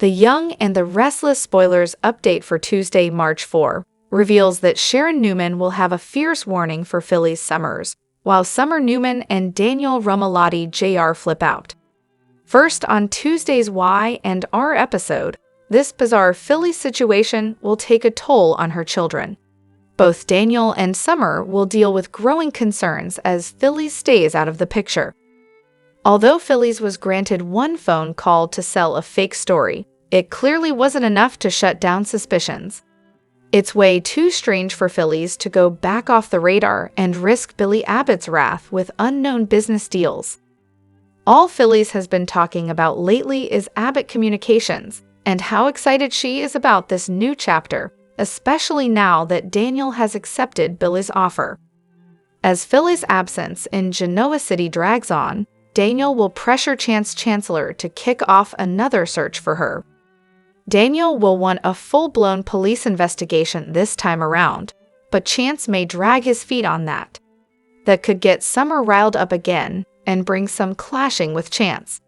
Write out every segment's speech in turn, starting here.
The Young and the Restless spoilers update for Tuesday, March 4, reveals that Sharon Newman will have a fierce warning for Philly's Summers, while Summer Newman and Daniel Romalotti Jr. flip out. First, on Tuesday's Y&R episode, this bizarre Philly situation will take a toll on her children. Both Daniel and Summer will deal with growing concerns as Philly's stays out of the picture. Although Philly's was granted one phone call to sell a fake story, it clearly wasn't enough to shut down suspicions. It's way too strange for Philly's to go back off the radar and risk Billy Abbott's wrath with unknown business deals. All Philly's has been talking about lately is Abbott Communications and how excited she is about this new chapter, especially now that Daniel has accepted Billy's offer. As Philly's absence in Genoa City drags on, Daniel will pressure Chance Chancellor to kick off another search for her. Daniel will want a full-blown police investigation this time around, but Chance may drag his feet on that. That could get Summer riled up again and bring some clashing with Chance.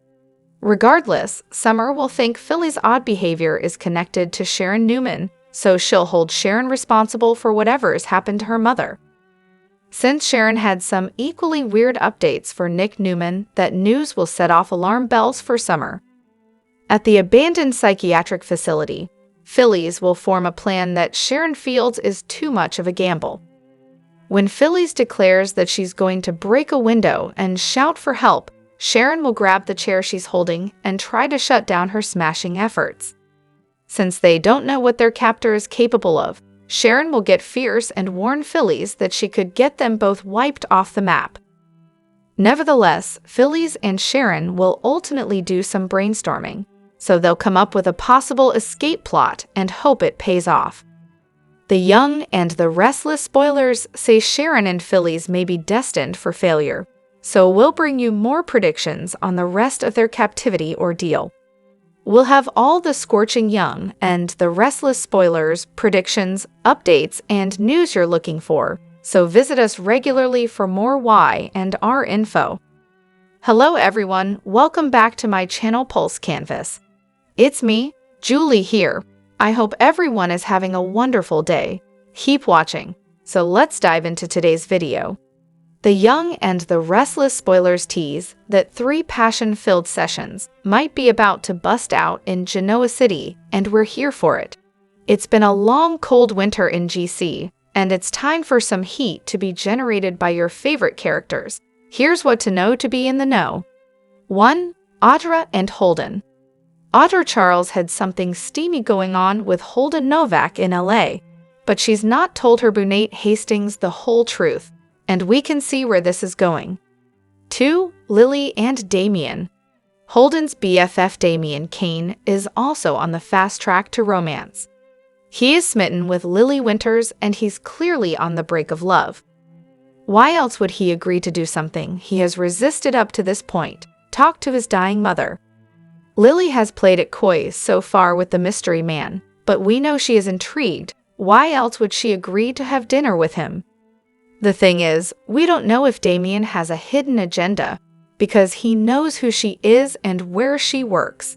Regardless, Summer will think Philly's odd behavior is connected to Sharon Newman, so she'll hold Sharon responsible for whatever's happened to her mother. Since Sharon had some equally weird updates for Nick Newman, that news will set off alarm bells for Summer. At the abandoned psychiatric facility, Philly's will form a plan that Sharon feels is too much of a gamble. When Philly's declares that she's going to break a window and shout for help, Sharon will grab the chair she's holding and try to shut down her smashing efforts. Since they don't know what their captor is capable of, Sharon will get fierce and warn Philly's that she could get them both wiped off the map. Nevertheless, Philly's and Sharon will ultimately do some brainstorming, so they'll come up with a possible escape plot and hope it pays off. The Young and the Restless spoilers say Sharon and Philly's may be destined for failure, so we'll bring you more predictions on the rest of their captivity ordeal. We'll have all the scorching Young and the Restless spoilers, predictions, updates, and news you're looking for, so visit us regularly for more Y&R info. Hello everyone, welcome back to my channel Pulse Canvas. It's me, Julie here. I hope everyone is having a wonderful day. Keep watching. So let's dive into today's video. The Young and the Restless spoilers tease that 3 passion-filled sessions might be about to bust out in Genoa City, and we're here for it. It's been a long, cold winter in GC, and it's time for some heat to be generated by your favorite characters. Here's what to know to be in the know. 1. Audra and Holden. Audra Charles had something steamy going on with Holden Novak in LA, but she's not told her Bunate Hastings the whole truth, and we can see where this is going. 2. Lily and Damien. Holden's BFF Damien Kane is also on the fast track to romance. He is smitten with Lily Winters and he's clearly on the brink of love. Why else would he agree to do something he has resisted up to this point? Talk to his dying mother. Lily has played it coy so far with the mystery man, but we know she is intrigued. Why else would she agree to have dinner with him? The thing is, we don't know if Damien has a hidden agenda, because he knows who she is and where she works.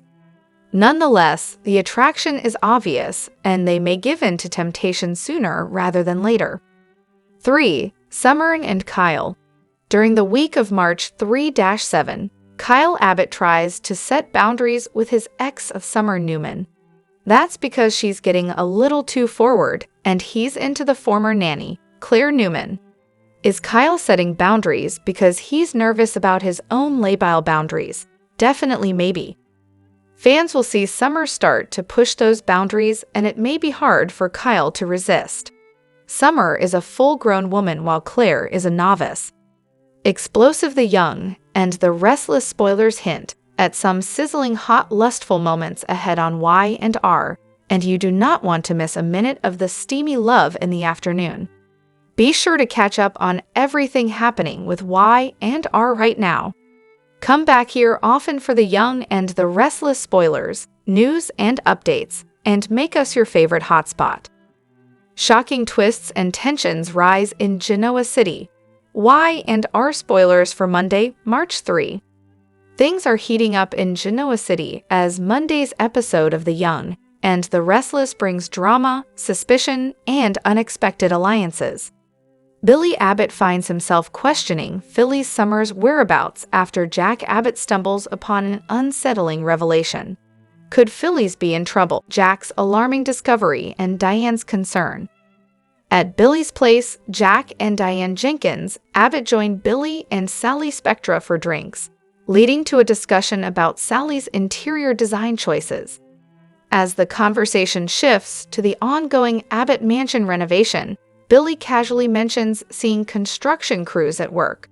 Nonetheless, the attraction is obvious, and they may give in to temptation sooner rather than later. 3. Summer and Kyle. During the week of March 3-7, Kyle Abbott tries to set boundaries with his ex of Summer Newman. That's because she's getting a little too forward, and he's into the former nanny, Claire Newman. Is Kyle setting boundaries because he's nervous about his own labile boundaries? Definitely maybe. Fans will see Summer start to push those boundaries, and it may be hard for Kyle to resist. Summer is a full-grown woman while Claire is a novice. Explosive the Young and the Restless spoilers hint at some sizzling hot lustful moments ahead on Y&R, and you do not want to miss a minute of the steamy love in the afternoon. Be sure to catch up on everything happening with Y&R right now. Come back here often for the Young and the Restless spoilers, news and updates, and make us your favorite hotspot. Shocking twists and tensions rise in Genoa City. Y&R spoilers for Monday, March 3. Things are heating up in Genoa City as Monday's episode of The Young and the Restless brings drama, suspicion, and unexpected alliances. Billy Abbott finds himself questioning Phyllis Summer's whereabouts after Jack Abbott stumbles upon an unsettling revelation. Could Phyllis be in trouble? Jack's alarming discovery and Diane's concern. At Billy's place, Jack and Diane Jenkins, Abbott join Billy and Sally Spectra for drinks, leading to a discussion about Sally's interior design choices. As the conversation shifts to the ongoing Abbott mansion renovation, Billy casually mentions seeing construction crews at work.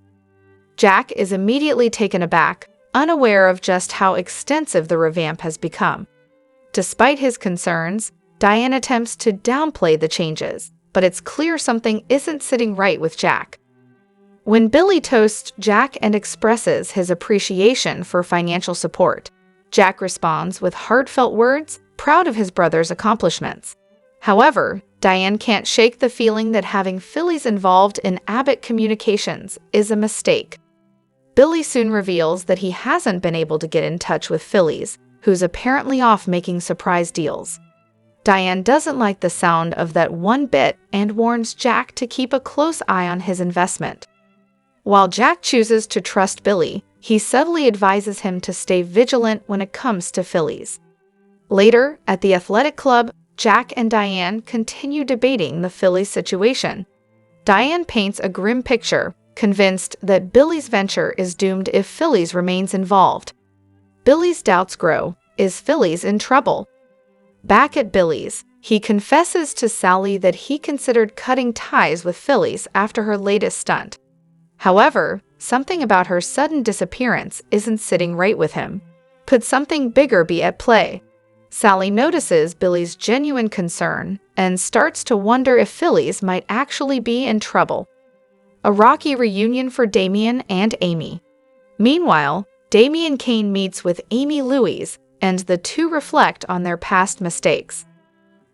Jack is immediately taken aback, unaware of just how extensive the revamp has become. Despite his concerns, Diane attempts to downplay the changes, but it's clear something isn't sitting right with Jack. When Billy toasts Jack and expresses his appreciation for financial support, Jack responds with heartfelt words, proud of his brother's accomplishments. However, Diane can't shake the feeling that having Phyllis involved in Abbott communications is a mistake. Billy soon reveals that he hasn't been able to get in touch with Phyllis, who's apparently off making surprise deals. Diane doesn't like the sound of that one bit and warns Jack to keep a close eye on his investment. While Jack chooses to trust Billy, he subtly advises him to stay vigilant when it comes to Phyllis. Later, at the athletic club, Jack and Diane continue debating the Phyllis situation. Diane paints a grim picture, convinced that Billy's venture is doomed if Phyllis remains involved. Billy's doubts grow. Is Phyllis in trouble? Back at Billy's, he confesses to Sally that he considered cutting ties with Phyllis after her latest stunt. However, something about her sudden disappearance isn't sitting right with him. Could something bigger be at play? Sally notices Billy's genuine concern and starts to wonder if Phyllis might actually be in trouble. A rocky reunion for Damien and Amy. Meanwhile, Damien Kane meets with Amy Louise, and the two reflect on their past mistakes.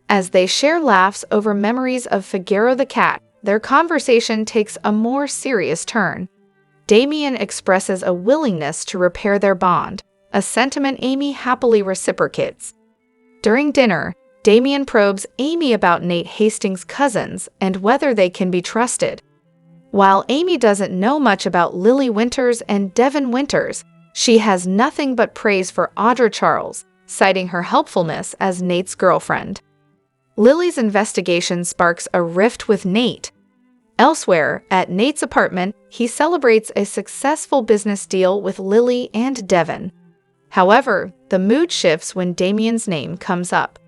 As they share laughs over memories of Figaro the cat, their conversation takes a more serious turn. Damien expresses a willingness to repair their bond, a sentiment Amy happily reciprocates. During dinner, Damien probes Amy about Nate Hastings' cousins and whether they can be trusted. While Amy doesn't know much about Lily Winters and Devin Winters, she has nothing but praise for Audra Charles, citing her helpfulness as Nate's girlfriend. Lily's investigation sparks a rift with Nate. Elsewhere, at Nate's apartment, he celebrates a successful business deal with Lily and Devin. However, the mood shifts when Damien's name comes up.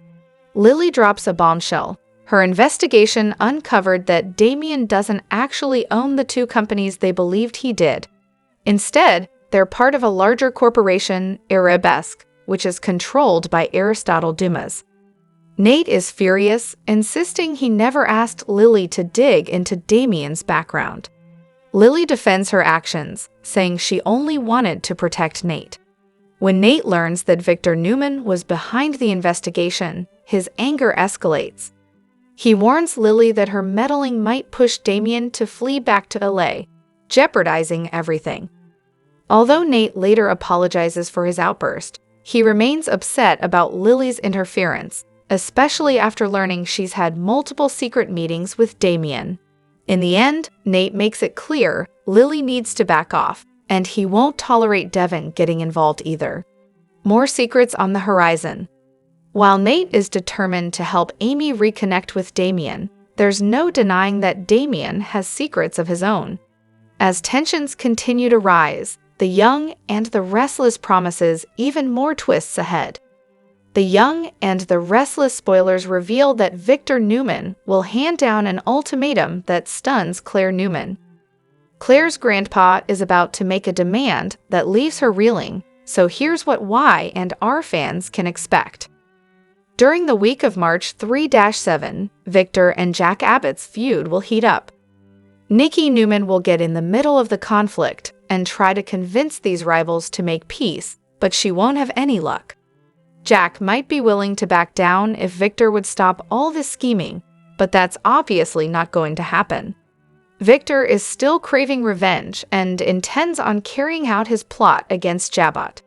Lily drops a bombshell. Her investigation uncovered that Damien doesn't actually own the two companies they believed he did. Instead, they're part of a larger corporation, Arabesque, which is controlled by Aristotle Dumas. Nate is furious, insisting he never asked Lily to dig into Damien's background. Lily defends her actions, saying she only wanted to protect Nate. When Nate learns that Victor Newman was behind the investigation, his anger escalates. He warns Lily that her meddling might push Damien to flee back to LA, jeopardizing everything. Although Nate later apologizes for his outburst, he remains upset about Lily's interference, especially after learning she's had multiple secret meetings with Damien. In the end, Nate makes it clear Lily needs to back off, and he won't tolerate Devin getting involved either. More secrets on the horizon. While Nate is determined to help Amy reconnect with Damien, there's no denying that Damien has secrets of his own. As tensions continue to rise, The Young and the Restless promises even more twists ahead. The Young and the Restless spoilers reveal that Victor Newman will hand down an ultimatum that stuns Claire Newman. Claire's grandpa is about to make a demand that leaves her reeling, so here's what Y and R fans can expect. During the week of March 3-7, Victor and Jack Abbott's feud will heat up. Nikki Newman will get in the middle of the conflict and try to convince these rivals to make peace, but she won't have any luck. Jack might be willing to back down if Victor would stop all this scheming, but that's obviously not going to happen. Victor is still craving revenge and intends on carrying out his plot against Abbott.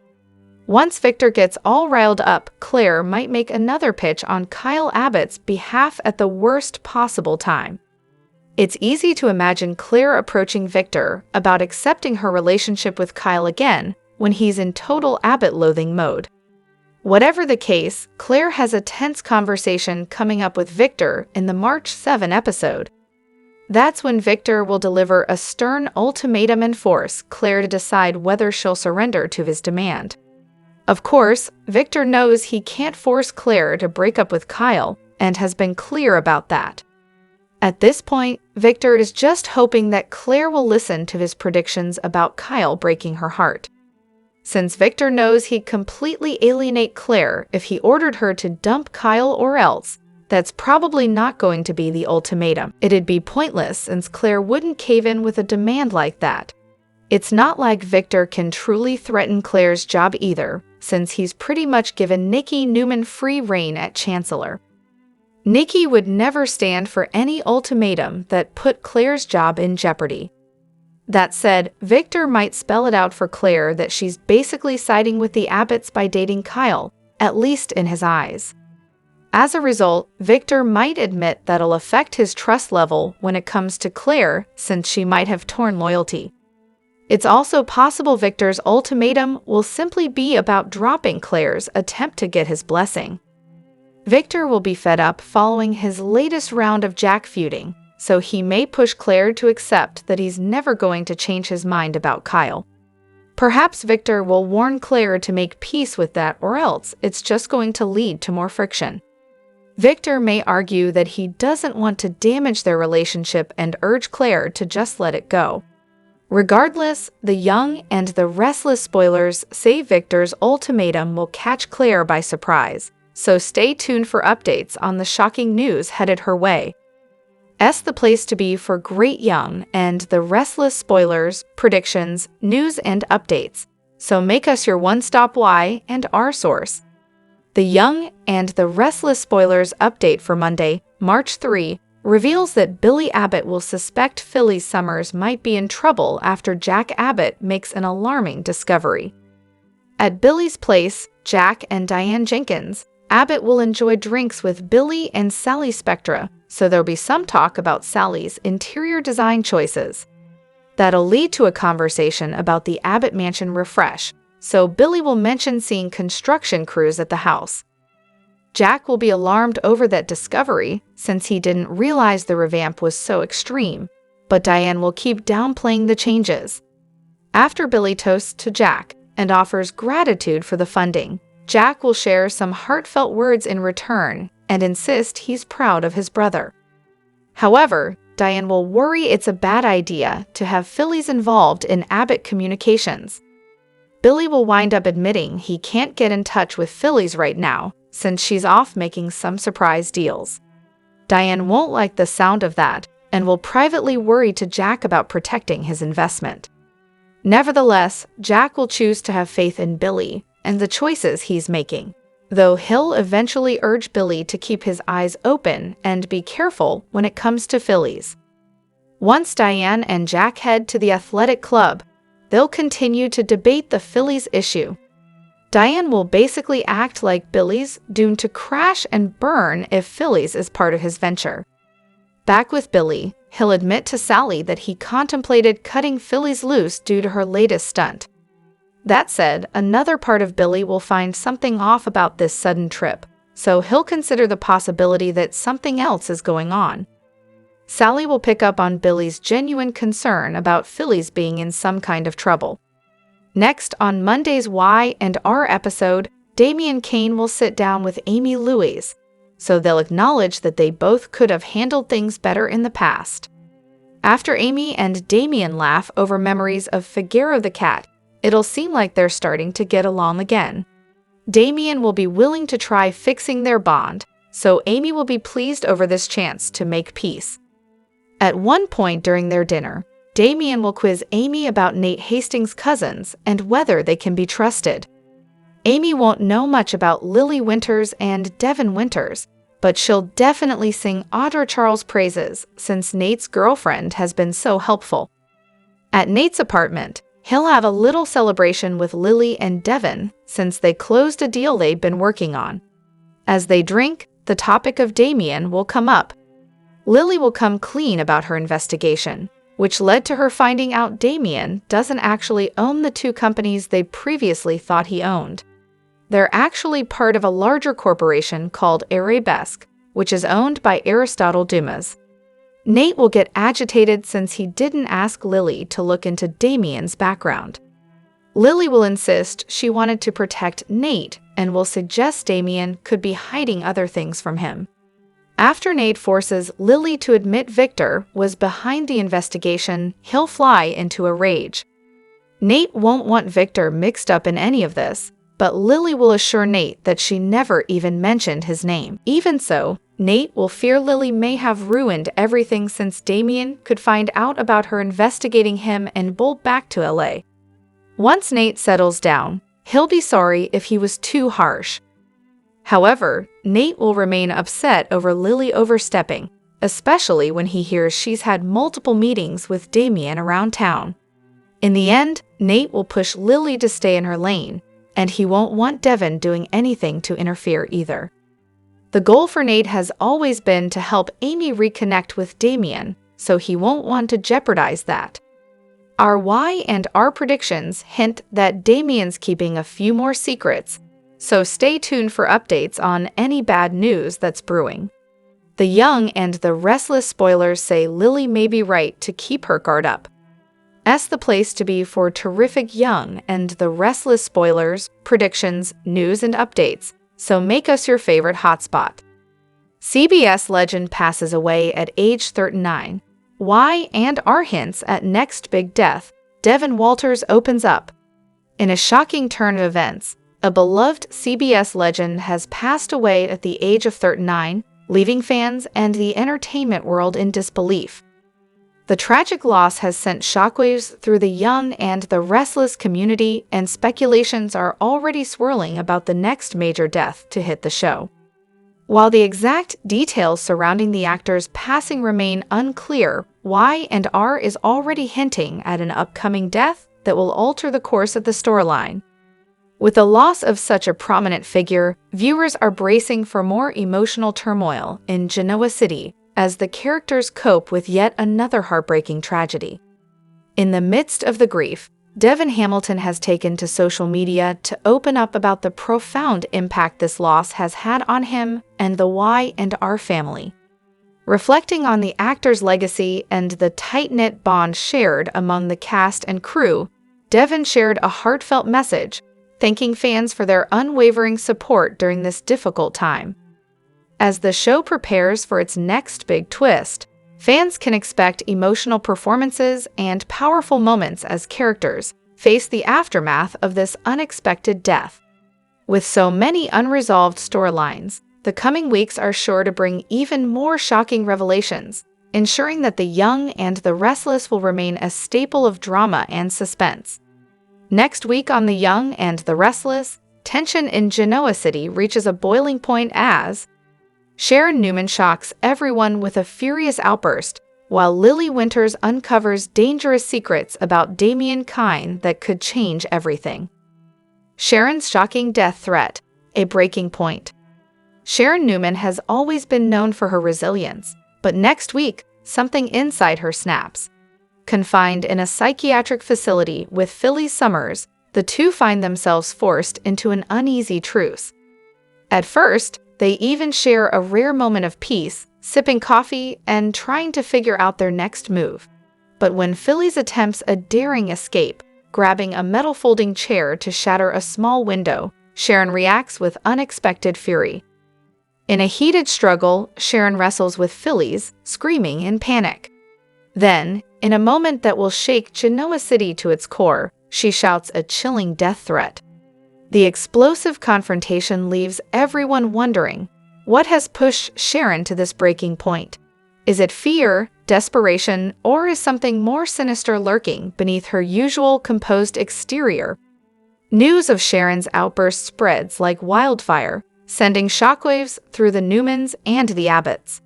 Once Victor gets all riled up, Claire might make another pitch on Kyle Abbott's behalf at the worst possible time. It's easy to imagine Claire approaching Victor about accepting her relationship with Kyle again when he's in total Abbott-loathing mode. Whatever the case, Claire has a tense conversation coming up with Victor in the March 7 episode. That's when Victor will deliver a stern ultimatum and force Claire to decide whether she'll surrender to his demand. Of course, Victor knows he can't force Claire to break up with Kyle and has been clear about that. At this point, Victor is just hoping that Claire will listen to his predictions about Kyle breaking her heart. Since Victor knows he'd completely alienate Claire if he ordered her to dump Kyle or else, that's probably not going to be the ultimatum. It'd be pointless since Claire wouldn't cave in with a demand like that. It's not like Victor can truly threaten Claire's job either, since he's pretty much given Nikki Newman free rein at Chancellor. Nikki would never stand for any ultimatum that put Claire's job in jeopardy. That said, Victor might spell it out for Claire that she's basically siding with the Abbotts by dating Kyle, at least in his eyes. As a result, Victor might admit that'll affect his trust level when it comes to Claire, since she might have torn loyalty. It's also possible Victor's ultimatum will simply be about dropping Claire's attempt to get his blessing. Victor will be fed up following his latest round of Jack feuding, so he may push Claire to accept that he's never going to change his mind about Kyle. Perhaps Victor will warn Claire to make peace with that, or else it's just going to lead to more friction. Victor may argue that he doesn't want to damage their relationship and urge Claire to just let it go. Regardless, the young and the restless spoilers say Victor's ultimatum will catch Claire by surprise, so stay tuned for updates on the shocking news headed her way. The place to be for great young and the restless spoilers, predictions, news, and updates, so make us your one-stop Y and R source. The Young and the Restless Spoilers update for Monday, March 3, reveals that Billy Abbott will suspect Phyllis Summers might be in trouble after Jack Abbott makes an alarming discovery. At Billy's place, Jack and Diane Jenkins, Abbott will enjoy drinks with Billy and Sally Spectra, so there'll be some talk about Sally's interior design choices. That'll lead to a conversation about the Abbott mansion refresh, so Billy will mention seeing construction crews at the house. Jack will be alarmed over that discovery, since he didn't realize the revamp was so extreme, but Diane will keep downplaying the changes. After Billy toasts to Jack and offers gratitude for the funding, Jack will share some heartfelt words in return and insist he's proud of his brother. However, Diane will worry it's a bad idea to have Phyllis involved in Abbott communications. Billy will wind up admitting he can't get in touch with Phyllis right now, since she's off making some surprise deals. Diane won't like the sound of that and will privately worry to Jack about protecting his investment. Nevertheless, Jack will choose to have faith in Billy and the choices he's making, though he'll eventually urge Billy to keep his eyes open and be careful when it comes to Phyllis. Once Diane and Jack head to the athletic club, they'll continue to debate the Phyllis issue. Diane will basically act like Billy's doomed to crash and burn if Phyllis is part of his venture. Back with Billy, he'll admit to Sally that he contemplated cutting Phyllis loose due to her latest stunt. That said, another part of Billy will find something off about this sudden trip, so he'll consider the possibility that something else is going on. Sally will pick up on Billy's genuine concern about Phyllis being in some kind of trouble. Next, on Monday's Y and R episode, Damian Kane will sit down with Amy Louise, so they'll acknowledge that they both could have handled things better in the past. After Amy and Damian laugh over memories of Figaro the cat, it'll seem like they're starting to get along again. Damian will be willing to try fixing their bond, so Amy will be pleased over this chance to make peace. At one point during their dinner, Damian will quiz Amy about Nate Hastings' cousins and whether they can be trusted. Amy won't know much about Lily Winters and Devin Winters, but she'll definitely sing Audra Charles' praises since Nate's girlfriend has been so helpful. At Nate's apartment, he'll have a little celebration with Lily and Devin since they closed a deal they've been working on. As they drink, the topic of Damien will come up. Lily will come clean about her investigation, which led to her finding out Damien doesn't actually own the two companies they previously thought he owned. They're actually part of a larger corporation called Arabesque, which is owned by Aristotle Dumas. Nate will get agitated since he didn't ask Lily to look into Damien's background. Lily will insist she wanted to protect Nate and will suggest Damien could be hiding other things from him. After Nate forces Lily to admit Victor was behind the investigation, he'll fly into a rage. Nate won't want Victor mixed up in any of this, but Lily will assure Nate that she never even mentioned his name. Even so, Nate will fear Lily may have ruined everything since Damien could find out about her investigating him and bolt back to LA. Once Nate settles down, he'll be sorry if he was too harsh. However, Nate will remain upset over Lily overstepping, especially when he hears she's had multiple meetings with Damien around town. In the end, Nate will push Lily to stay in her lane, and he won't want Devin doing anything to interfere either. The goal for Nate has always been to help Amy reconnect with Damien, so he won't want to jeopardize that. Our Y and R predictions hint that Damien's keeping a few more secrets, so stay tuned for updates on any bad news that's brewing. The Young and the Restless spoilers say Lily may be right to keep her guard up. The place to be for terrific Young and the Restless spoilers, predictions, news, and updates, so make us your favorite hotspot. CBS legend passes away at age 39. Y and R hints at next big death. Devin Walters opens up. In a shocking turn of events, a beloved CBS legend has passed away at the age of 39, leaving fans and the entertainment world in disbelief. The tragic loss has sent shockwaves through the Young and the Restless community, and speculations are already swirling about the next major death to hit the show. While the exact details surrounding the actor's passing remain unclear, Y and R is already hinting at an upcoming death that will alter the course of the storyline. With the loss of such a prominent figure, viewers are bracing for more emotional turmoil in Genoa City as the characters cope with yet another heartbreaking tragedy. In the midst of the grief, Devin Hamilton has taken to social media to open up about the profound impact this loss has had on him and the Y and R family. Reflecting on the actor's legacy and the tight-knit bond shared among the cast and crew, Devin shared a heartfelt message, thanking fans for their unwavering support during this difficult time. As the show prepares for its next big twist, fans can expect emotional performances and powerful moments as characters face the aftermath of this unexpected death. With so many unresolved storylines, the coming weeks are sure to bring even more shocking revelations, ensuring that the Young and the Restless will remain a staple of drama and suspense. Next week on The Young and the Restless, tension in Genoa City reaches a boiling point as Sharon Newman shocks everyone with a furious outburst, while Lily Winters uncovers dangerous secrets about Damien Kine that could change everything. Sharon's shocking death threat, a breaking point. Sharon Newman has always been known for her resilience, but next week, something inside her snaps. Confined in a psychiatric facility with Phyllis Summers, the two find themselves forced into an uneasy truce. At first, they even share a rare moment of peace, sipping coffee and trying to figure out their next move. But when Phyllis attempts a daring escape, grabbing a metal folding chair to shatter a small window, Sharon reacts with unexpected fury. In a heated struggle, Sharon wrestles with Phyllis, screaming in panic. Then, in a moment that will shake Genoa City to its core, she shouts a chilling death threat. The explosive confrontation leaves everyone wondering, what has pushed Sharon to this breaking point? Is it fear, desperation, or is something more sinister lurking beneath her usual composed exterior? News of Sharon's outburst spreads like wildfire, sending shockwaves through the Newmans and the Abbotts.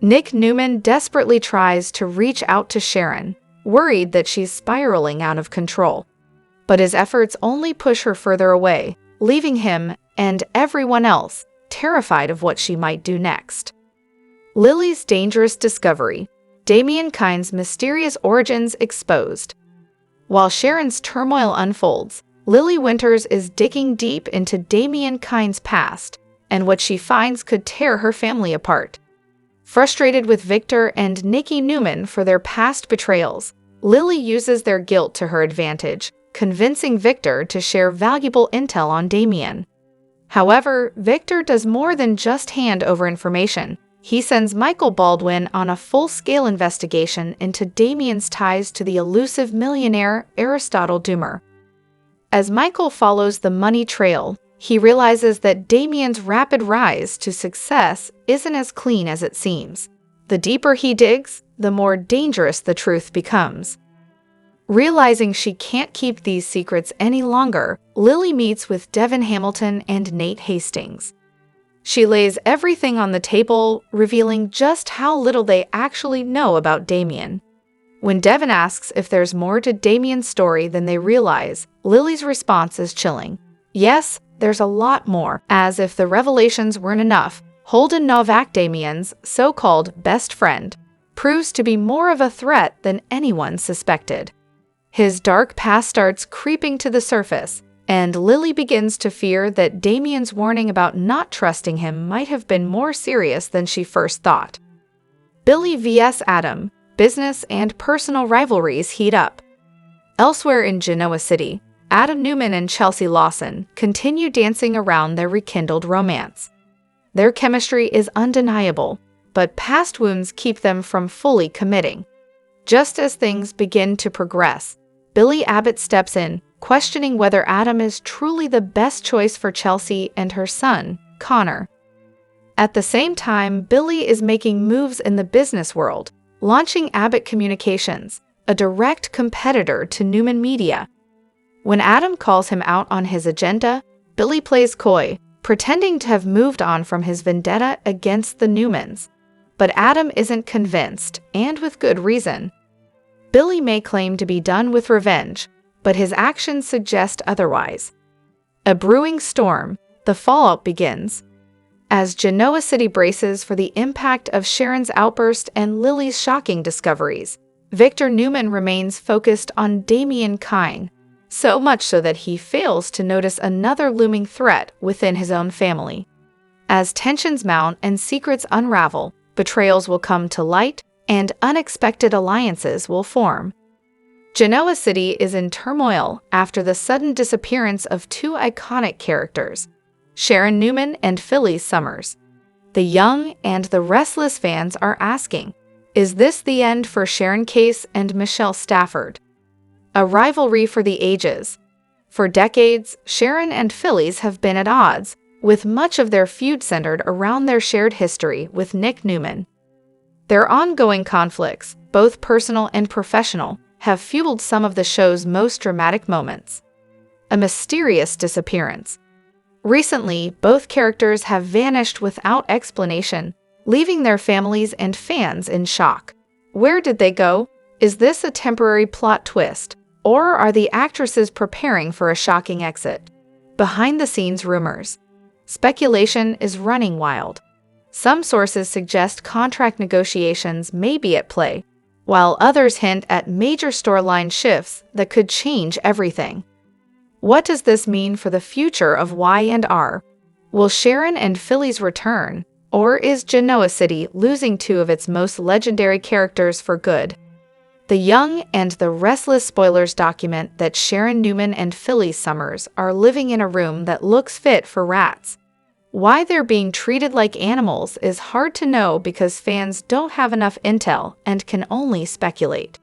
Nick Newman desperately tries to reach out to Sharon, worried that she's spiraling out of control. But his efforts only push her further away, leaving him and everyone else terrified of what she might do next. Lily's dangerous discovery, Damian Kine's mysterious origins exposed. While Sharon's turmoil unfolds, Lily Winters is digging deep into Damian Kine's past, and what she finds could tear her family apart. Frustrated with Victor and Nikki Newman for their past betrayals, Lily uses their guilt to her advantage, convincing Victor to share valuable intel on Damian. However, Victor does more than just hand over information. He sends Michael Baldwin on a full-scale investigation into Damian's ties to the elusive millionaire Aristotle Doomer. As Michael follows the money trail, he realizes that Damian's rapid rise to success isn't as clean as it seems. The deeper he digs, the more dangerous the truth becomes. Realizing she can't keep these secrets any longer, Lily meets with Devin Hamilton and Nate Hastings. She lays everything on the table, revealing just how little they actually know about Damian. When Devin asks if there's more to Damian's story than they realize, Lily's response is chilling. Yes, there's a lot more. As if the revelations weren't enough, Holden Novak, Damian's so-called best friend, proves to be more of a threat than anyone suspected. His dark past starts creeping to the surface, and Lily begins to fear that Damian's warning about not trusting him might have been more serious than she first thought. Billy vs. Adam, business and personal rivalries heat up. Elsewhere in Genoa City, Adam Newman and Chelsea Lawson continue dancing around their rekindled romance. Their chemistry is undeniable, but past wounds keep them from fully committing. Just as things begin to progress, Billy Abbott steps in, questioning whether Adam is truly the best choice for Chelsea and her son, Connor. At the same time, Billy is making moves in the business world, launching Abbott Communications, a direct competitor to Newman Media. When Adam calls him out on his agenda, Billy plays coy, pretending to have moved on from his vendetta against the Newmans. But Adam isn't convinced, and with good reason. Billy may claim to be done with revenge, but his actions suggest otherwise. A brewing storm, the fallout begins. As Genoa City braces for the impact of Sharon's outburst and Lily's shocking discoveries, Victor Newman remains focused on Damian Kine, so much so that he fails to notice another looming threat within his own family. As tensions mount and secrets unravel, betrayals will come to light and unexpected alliances will form. Genoa City is in turmoil after the sudden disappearance of two iconic characters, Sharon Newman and Phyllis Summers. The young and the restless fans are asking, is this the end for Sharon Case and Michelle Stafford? A rivalry for the ages. For decades, Sharon and Phyllis have been at odds, with much of their feud centered around their shared history with Nick Newman. Their ongoing conflicts, both personal and professional, have fueled some of the show's most dramatic moments. A mysterious disappearance. Recently, both characters have vanished without explanation, leaving their families and fans in shock. Where did they go? Is this a temporary plot twist, or are the actresses preparing for a shocking exit? Behind-the-scenes rumors. Speculation is running wild. Some sources suggest contract negotiations may be at play, while others hint at major storyline shifts that could change everything. What does this mean for the future of Y&R? Will Sharon and Phyllis return, or is Genoa City losing two of its most legendary characters for good? The Young and the Restless spoilers document that Sharon Newman and Phyllis Summers are living in a room that looks fit for rats. Why they're being treated like animals is hard to know because fans don't have enough intel and can only speculate.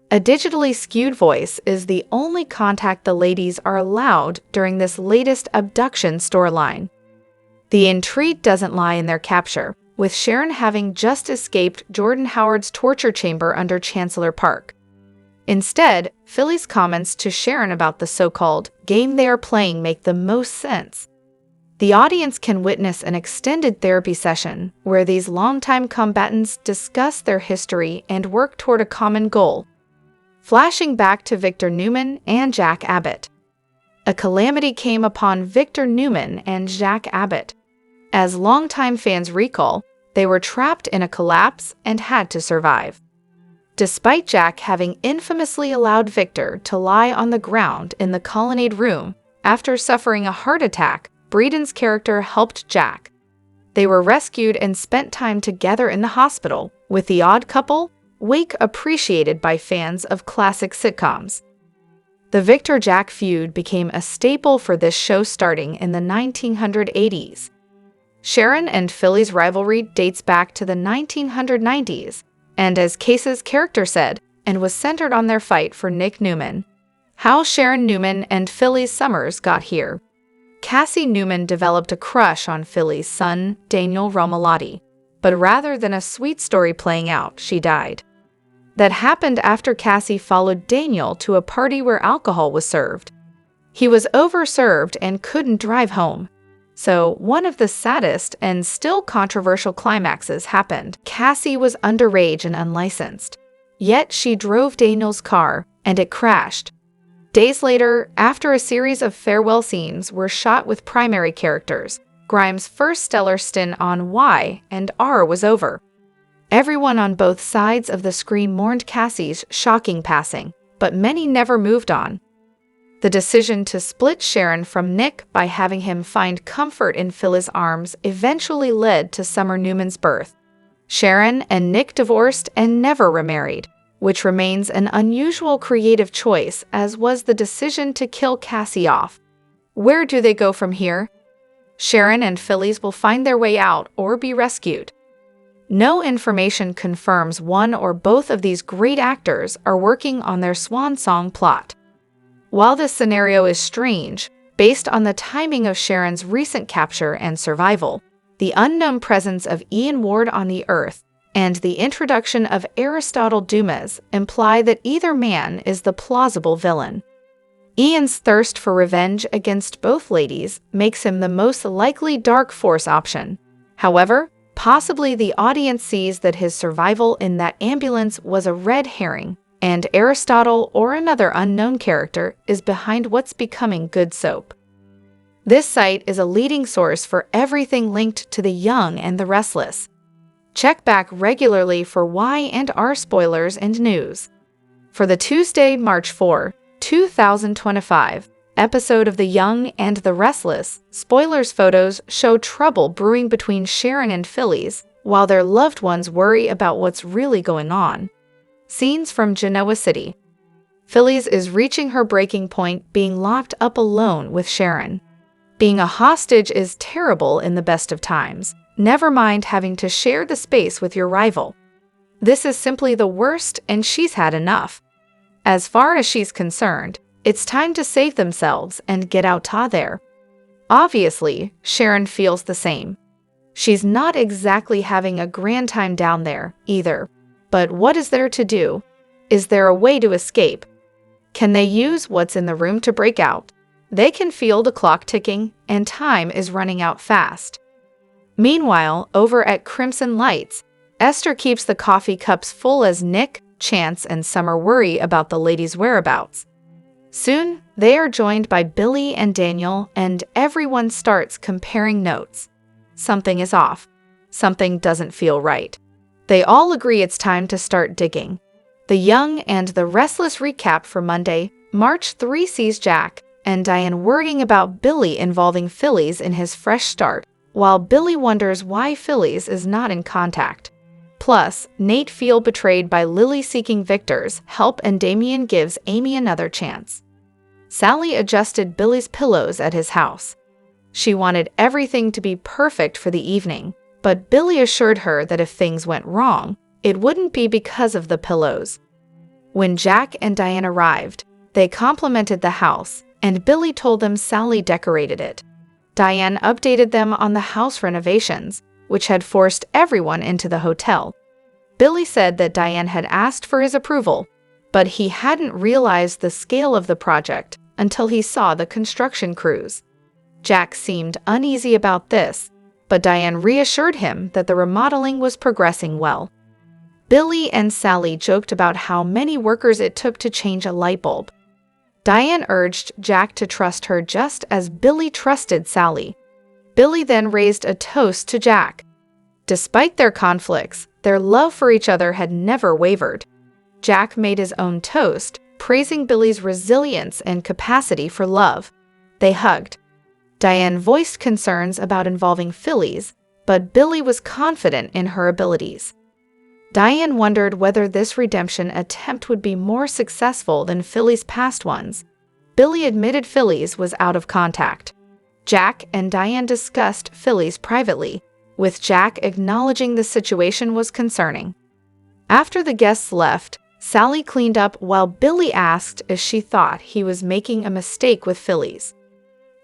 A digitally skewed voice is the only contact the ladies are allowed during this latest abduction storyline. The intrigue doesn't lie in their capture, with Sharon having just escaped Jordan Howard's torture chamber under Chancellor Park. Instead, Phyllis comments to Sharon about the so-called game they are playing make the most sense. The audience can witness an extended therapy session where these longtime combatants discuss their history and work toward a common goal. Flashing back to Victor Newman and Jack Abbott. A calamity came upon Victor Newman and Jack Abbott. As longtime fans recall, they were trapped in a collapse and had to survive. Despite Jack having infamously allowed Victor to lie on the ground in the colonnade room after suffering a heart attack, Breeden's character helped Jack. They were rescued and spent time together in the hospital, with the odd couple, wake appreciated by fans of classic sitcoms. The Victor-Jack feud became a staple for this show starting in the 1980s. Sharon and Phyllis' rivalry dates back to the 1990s, and as Case's character said, and was centered on their fight for Nick Newman. How Sharon Newman and Phyllis Summers got here. Cassie Newman developed a crush on Phyllis' son, Daniel Romalotti, but rather than a sweet story playing out, she died. That happened after Cassie followed Daniel to a party where alcohol was served. He was overserved and couldn't drive home. So, one of the saddest and still controversial climaxes happened. Cassie was underage and unlicensed. Yet she drove Daniel's car, and it crashed. Days later, after a series of farewell scenes were shot with primary characters, Grimes' first stellar stint on Y and R was over. Everyone on both sides of the screen mourned Cassie's shocking passing, but many never moved on. The decision to split Sharon from Nick by having him find comfort in Phyllis' arms eventually led to Summer Newman's birth. Sharon and Nick divorced and never remarried, which remains an unusual creative choice, as was the decision to kill Cassie off. Where do they go from here? Sharon and Phyllis will find their way out or be rescued. No information confirms one or both of these great actors are working on their swan song plot. While this scenario is strange, based on the timing of Sharon's recent capture and survival, the unknown presence of Ian Ward on the Earth, and the introduction of Aristotle Dumas imply that either man is the plausible villain. Ian's thirst for revenge against both ladies makes him the most likely Dark Force option. However, possibly the audience sees that his survival in that ambulance was a red herring, and Aristotle or another unknown character is behind what's becoming good soap. This site is a leading source for everything linked to The Young and the Restless. Check back regularly for Y and R spoilers and news. For the Tuesday, March 4, 2025, episode of The Young and the Restless, spoilers photos show trouble brewing between Sharon and Phyllis, while their loved ones worry about what's really going on. Scenes from Genoa City. Phyllis is reaching her breaking point, being locked up alone with Sharon. Being a hostage is terrible in the best of times, never mind having to share the space with your rival. This is simply the worst, and she's had enough. As far as she's concerned, it's time to save themselves and get out of there. Obviously, Sharon feels the same. She's not exactly having a grand time down there, either. But what is there to do? Is there a way to escape? Can they use what's in the room to break out? They can feel the clock ticking, and time is running out fast. Meanwhile, over at Crimson Lights, Esther keeps the coffee cups full as Nick, Chance, and Summer worry about the ladies' whereabouts. Soon, they are joined by Billy and Daniel, and everyone starts comparing notes. Something is off. Something doesn't feel right. They all agree it's time to start digging. The Young and the Restless recap for Monday, March 3 sees Jack and Diane worrying about Billy involving Phyllis in his fresh start, while Billy wonders why Phyllis is not in contact. Plus, Nate feels betrayed by Lily seeking Victor's help, and Damien gives Amy another chance. Sally adjusted Billy's pillows at his house. She wanted everything to be perfect for the evening, but Billy assured her that if things went wrong, it wouldn't be because of the pillows. When Jack and Diane arrived, they complimented the house, and Billy told them Sally decorated it. Diane updated them on the house renovations, which had forced everyone into the hotel. Billy said that Diane had asked for his approval, but he hadn't realized the scale of the project until he saw the construction crews. Jack seemed uneasy about this, but Diane reassured him that the remodeling was progressing well. Billy and Sally joked about how many workers it took to change a light bulb. Diane urged Jack to trust her just as Billy trusted Sally. Billy then raised a toast to Jack. Despite their conflicts, their love for each other had never wavered. Jack made his own toast, praising Billy's resilience and capacity for love. They hugged. Diane voiced concerns about involving Phyllis, but Billy was confident in her abilities. Diane wondered whether this redemption attempt would be more successful than Phyllis' past ones. Billy admitted Phyllis was out of contact. Jack and Diane discussed Phyllis privately, with Jack acknowledging the situation was concerning. After the guests left, Sally cleaned up while Billy asked if she thought he was making a mistake with Phyllis.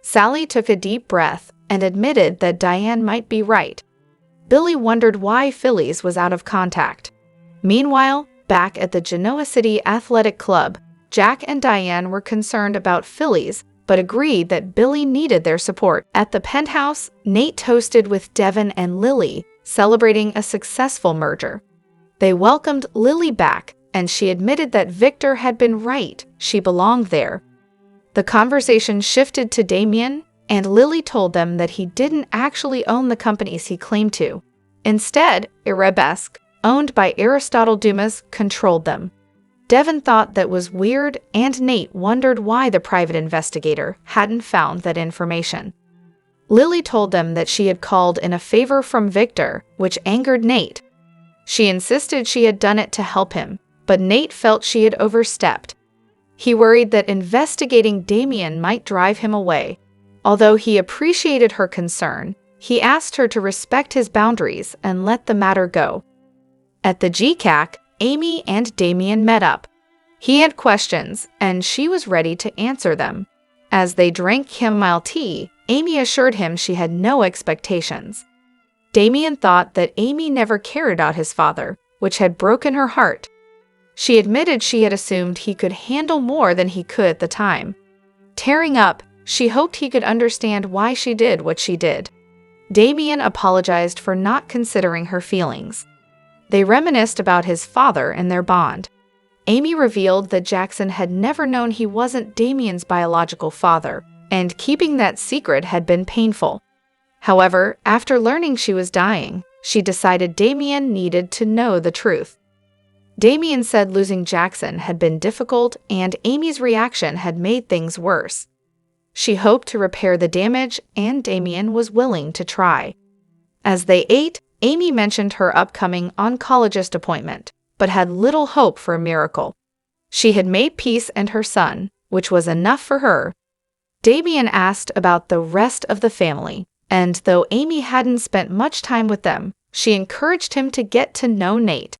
Sally took a deep breath and admitted that Diane might be right. Billy wondered why Phyllis was out of contact. Meanwhile, back at the Genoa City Athletic Club, Jack and Diane were concerned about Phyllis, but agreed that Billy needed their support. At the penthouse, Nate toasted with Devin and Lily, celebrating a successful merger. They welcomed Lily back, and she admitted that Victor had been right, she belonged there. The conversation shifted to Damien, and Lily told them that he didn't actually own the companies he claimed to. Instead, Arabesque, owned by Aristotle Dumas, controlled them. Devin thought that was weird, and Nate wondered why the private investigator hadn't found that information. Lily told them that she had called in a favor from Victor, which angered Nate. She insisted she had done it to help him, but Nate felt she had overstepped. He worried that investigating Damien might drive him away. Although he appreciated her concern, he asked her to respect his boundaries and let the matter go. At the GCAC, Amy and Damien met up. He had questions, and she was ready to answer them. As they drank chamomile tea, Amy assured him she had no expectations. Damien thought that Amy never cared about his father, which had broken her heart. She admitted she had assumed he could handle more than he could at the time. Tearing up, she hoped he could understand why she did what she did. Damien apologized for not considering her feelings. They reminisced about his father and their bond. Amy revealed that Jackson had never known he wasn't Damien's biological father, and keeping that secret had been painful. However, after learning she was dying, she decided Damien needed to know the truth. Damien said losing Jackson had been difficult, and Amy's reaction had made things worse. She hoped to repair the damage, and Damien was willing to try. As they ate, Amy mentioned her upcoming oncologist appointment, but had little hope for a miracle. She had made peace and her son, which was enough for her. Damien asked about the rest of the family, and though Amy hadn't spent much time with them, she encouraged him to get to know Nate.